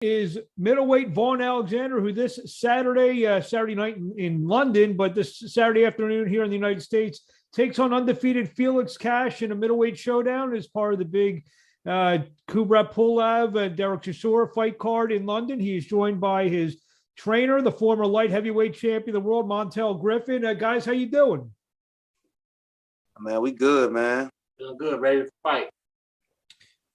is middleweight Vaughn Alexander, who this Saturday night in London, but this Saturday afternoon here in the United States, takes on undefeated Felix Cash in a middleweight showdown as part of the big Kubrat Pulev, Derek Chisora fight card in London. He is joined by his trainer, the former light heavyweight champion of the world, Montel Griffin. Guys, how you doing? Man, we good, man. Doing good, ready to fight.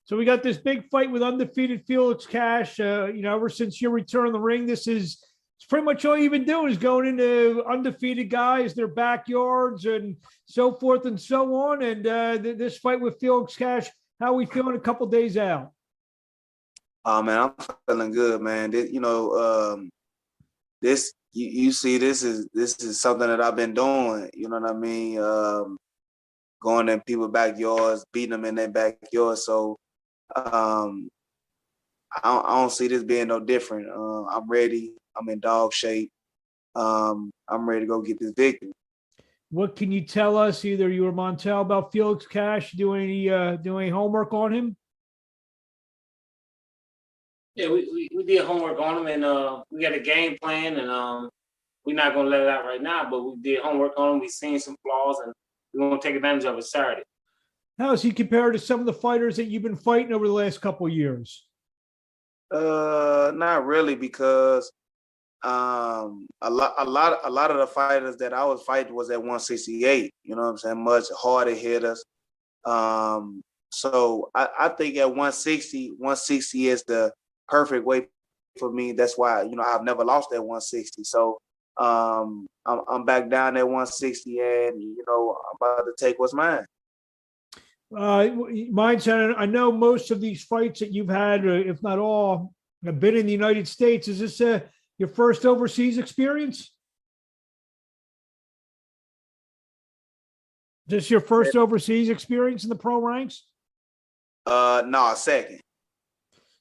So we got this big fight with undefeated Felix Cash. Ever since your return in the ring, it's pretty much all you've been doing is going into undefeated guys, their backyards, and so forth and so on. And this fight with Felix Cash, how are we feeling a couple days out? Oh man, I'm feeling good, man. You see, this is something that I've been doing. You know what I mean? Going in people's backyards, beating them in their backyards. So I don't see this being no different. I'm ready. I'm in dog shape. I'm ready to go get this victory. What can you tell us, either you or Montel, about Felix Cash? Doing any homework on him? Yeah, we did homework on him, and we got a game plan, and we're not gonna let it out right now. But we did homework on him. We seen some flaws, and we're gonna take advantage of it Saturday. How does he compare to some of the fighters that you've been fighting over the last couple of years? Not really, because a lot of the fighters that I was fighting was at 168. You know what I'm saying? Much harder hitters. So I think at 160 is the perfect weight for me. That's why I've never lost at 160. So I'm back down at 160, and I'm about to take what's mine. I know most of these fights that you've had, if not all, have been in the United States. Is this your first overseas experience? Is this your first overseas experience in the pro ranks? No, second.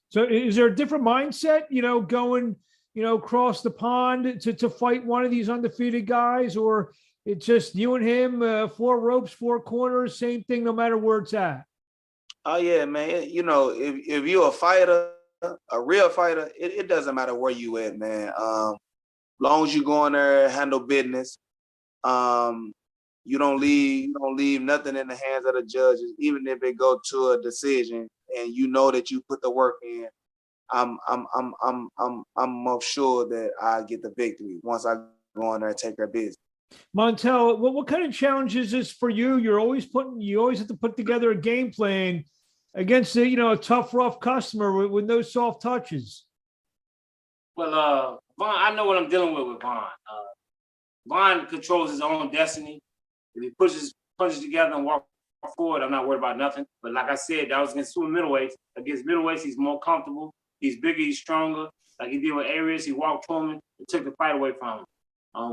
So is there a different mindset, going, across the pond to fight one of these undefeated guys, or it's just you and him, four ropes, four corners, same thing, no matter where it's at? Oh yeah, man. If you're a fighter, a real fighter, it doesn't matter where you at, man. Long as you go in there, handle business. You don't leave nothing in the hands of the judges, even if it go to a decision, and that you put the work in. I'm sure that I get the victory once I go in there and take their business. Montel, what kind of challenge is this for you? You always have to put together a game plan against a tough, rough customer with no soft touches. Well, Vaughn, I know what I'm dealing with Vaughn. Vaughn controls his own destiny. If he punches together and walk forward, I'm not worried about nothing. But like I said, that was against two middleweights. Against middleweights, he's more comfortable. He's bigger. He's stronger. Like he did with Arias, he walked to him and took the fight away from him.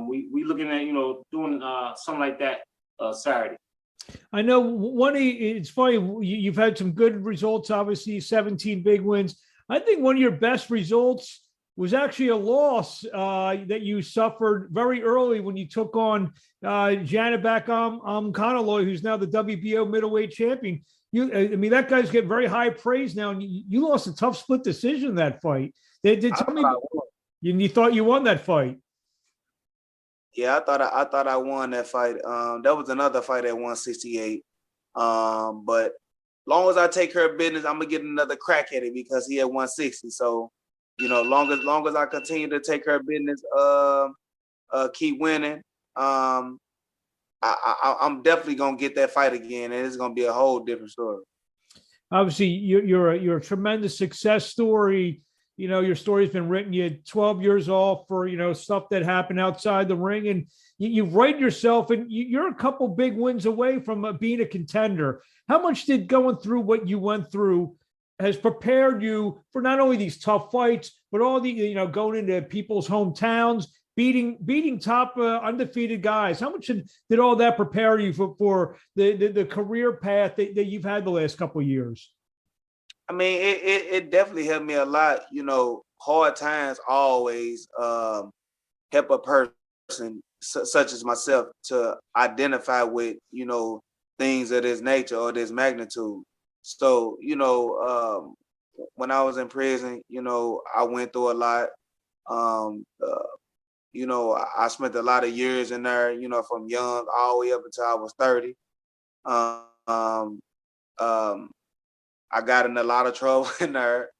We looking at doing something like that Saturday. I know it's funny. You've had some good results, obviously 17 big wins. I think one of your best results was actually a loss that you suffered very early when you took on Janibek Ankalaev, who's now the WBO middleweight champion. That guy's getting very high praise now, and you lost a tough split decision in that fight. They did tell me you thought you won that fight. Yeah, I thought I won that fight. That was another fight at 168. But long as I take care of business, I'm gonna get another crack at it because he at 160. So, long as I continue to take care of business, keep winning, I'm definitely gonna get that fight again, and it's gonna be a whole different story. Obviously, you're a tremendous success story. Your story's been written. You had 12 years off for, stuff that happened outside the ring, and you've righted yourself, and you're a couple big wins away from being a contender. How much did going through what you went through has prepared you for not only these tough fights, but all the, going into people's hometowns, beating top undefeated guys? How much did all that prepare you for the career path that you've had the last couple of years? I mean, it definitely helped me a lot. Hard times always help a person such as myself to identify with, things of this nature or this magnitude. So, when I was in prison, you know, I went through a lot. Um, you know, I spent a lot of years in there, you know, from young all the way up until I was 30. Um, I got in a lot of trouble in there.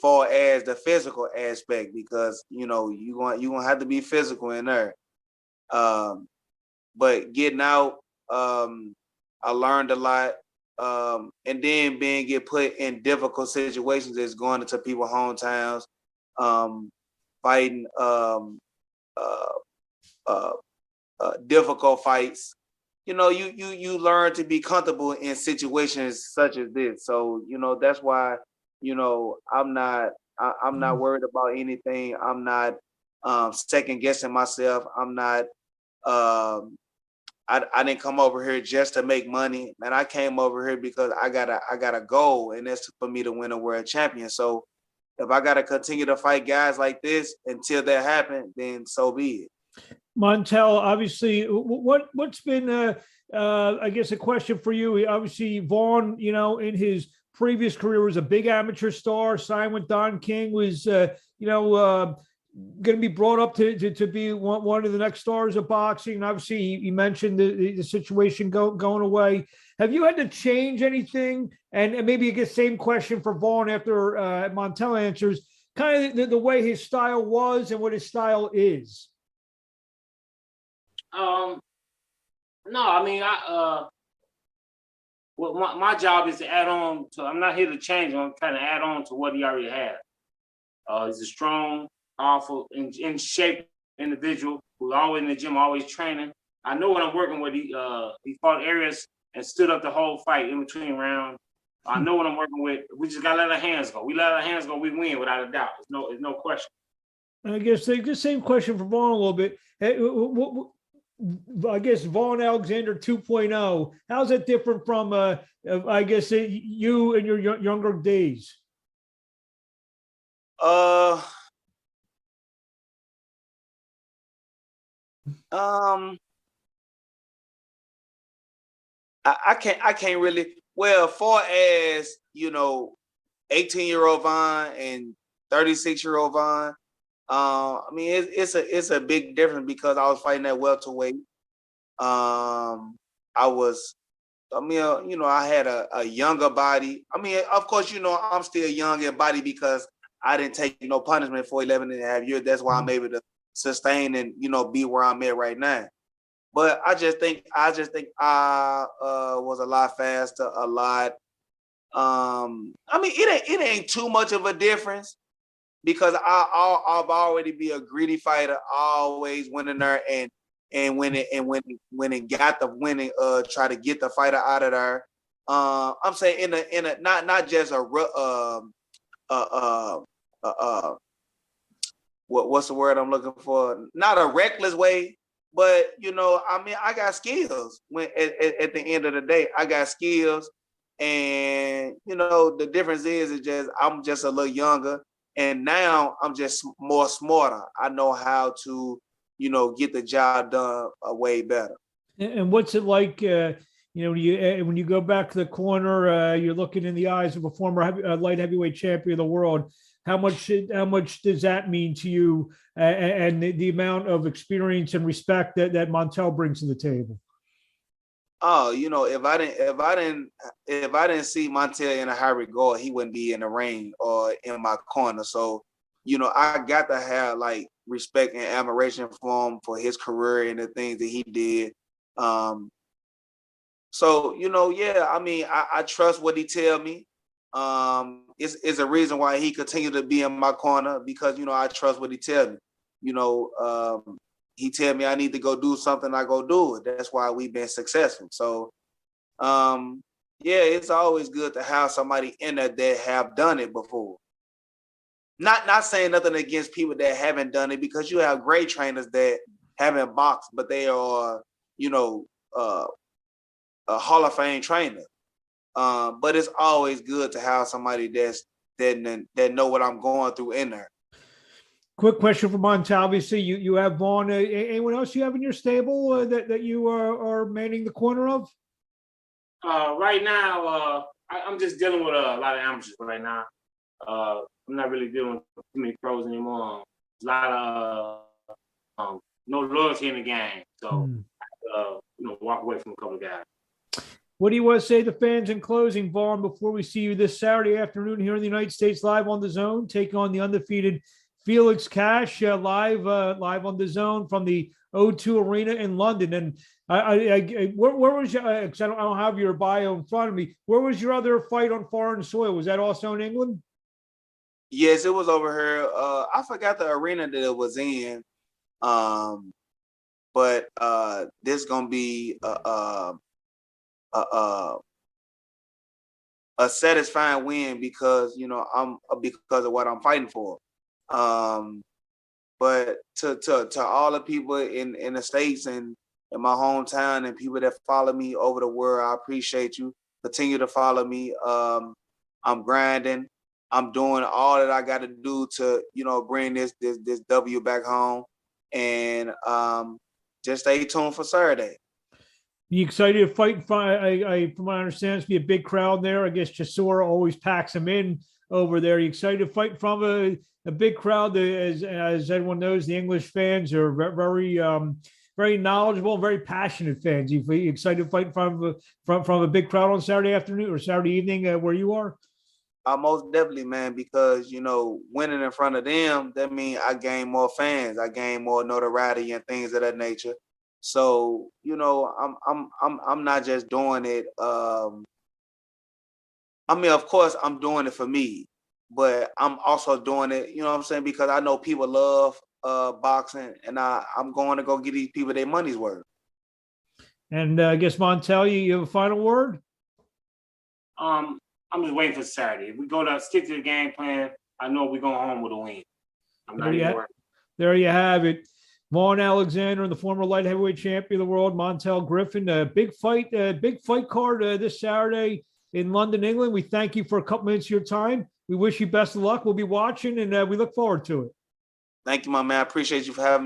Far as the physical aspect, because you know you gonna have to be physical in there. But getting out, I learned a lot. And then get put in difficult situations is going into people's hometowns, fighting uh, uh, difficult fights. You know, you learn to be comfortable in situations such as this. So, you know, that's why, you know, I'm not worried about anything. I'm not second guessing myself. I'm not I didn't come over here just to make money, man. I came over here because I got a goal, and that's for me to win a world champion. So if I got to continue to fight guys like this until that happens, then so be it. Montel, obviously, what's been, I guess, a question for you? Obviously, Vaughn, you know, in his previous career was a big amateur star, signed with Don King, was, going to be brought up to be one of the next stars of boxing. And obviously, he mentioned the situation going away. Have you had to change anything? And maybe I guess same question for Vaughn after Montel answers, kind of the way his style was and what his style is. No, I mean, well, my job is to add on to. I'm not here to change him. I'm trying to add on to what he already has. He's a strong, powerful, in shape individual who's always in the gym, always training. I know what I'm working with. He fought Arias and stood up the whole fight in between rounds. I know what I'm working with. We just gotta let our hands go. We let our hands go, we win without a doubt. There's no question. I guess the same question for Vaughn a little bit. I guess Vaughn Alexander 2.0. How's that different from, I guess, you in your younger days? I can't really. Well, far as you know, 18-year-old Vaughn and 36-year-old Vaughn. I mean, it's a big difference because I was fighting at welterweight. I had a younger body. I mean, of course, you know, I'm still young in body because I didn't take no punishment for 11 and a half years. That's why I'm able to sustain and, you know, be where I'm at right now. But I just think I was a lot faster, a lot. I mean, it ain't too much of a difference because I've already be a greedy fighter, always winning there and when it got the winning, try to get the fighter out of there. I'm saying in a not just what's the word I'm looking for? Not a reckless way, but you know, I mean, I got skills. When at the end of the day, I got skills, and you know, the difference is just I'm just a little younger, and now I'm just more smarter. I know how to, you know, get the job done way better. And what's it like? You know, when you go back to the corner, you're looking in the eyes of a former light heavyweight champion of the world. How much does that mean to you, and the amount of experience and respect that Montel brings to the table? Oh, you know, if I didn't see Montel in a high regard, he wouldn't be in the ring or in my corner. So, you know, I got to have like respect and admiration for him for his career and the things that he did. So, you know, yeah, I mean, I trust what he tell me. It's a reason why he continued to be in my corner because, you know, I trust what he tell me. You know, he tell me I need to go do something, I go do it. That's why we've been successful. So, yeah, it's always good to have somebody in there that have done it before. Not saying nothing against people that haven't done it because you have great trainers that haven't boxed, but they are, you know, a Hall of Fame trainer. But it's always good to have somebody that know what I'm going through in there. Quick question for Montel. Obviously, you have Vaughn. Anyone else you have in your stable that you are manning the corner of? Right now, I'm just dealing with a lot of amateurs right now. I'm not really dealing with too many pros anymore. There's a lot of no loyalty in the game, so walk away from a couple of guys. What do you want to say to the fans in closing, Vaughn, before we see you this Saturday afternoon here in the United States live on DAZN, take on the undefeated Felix Cash live on DAZN from the O2 Arena in London? And where was your? Because I don't have your bio in front of me. Where was your other fight on foreign soil? Was that also in England? Yes, it was over here. I forgot the arena that it was in. But this gonna be a satisfying win because because of what I'm fighting for. But to all the people in the States and in my hometown and people that follow me over the world, I appreciate you. Continue to follow me. I'm grinding. I'm doing all that I got to do to bring this W back home, and just stay tuned for Saturday. You excited to fight? From what I understand, it's be a big crowd there. I guess Chisora always packs them in over there. You excited to fight from a big crowd? As everyone knows, the English fans are very very knowledgeable, very passionate fans. You excited to fight from a big crowd on Saturday afternoon or Saturday evening where you are? Most definitely, man, because winning in front of them, that means I gain more fans, I gain more notoriety and things of that nature. So I'm not just doing it. Of course, I'm doing it for me, but I'm also doing it. You know what I'm saying? Because I know people love boxing, and I'm going to go get these people their money's worth. And I guess Montel, you have a final word? I'm just waiting for Saturday. If we go to stick to the game plan, I know we're going home with a win. I'm not even worried. There you have it. Vaughn Alexander, the former light heavyweight champion of the world, Montel Griffin. A big fight card this Saturday in London, England. We thank you for a couple minutes of your time. We wish you best of luck. We'll be watching, and we look forward to it. Thank you, my man. I appreciate you for having me.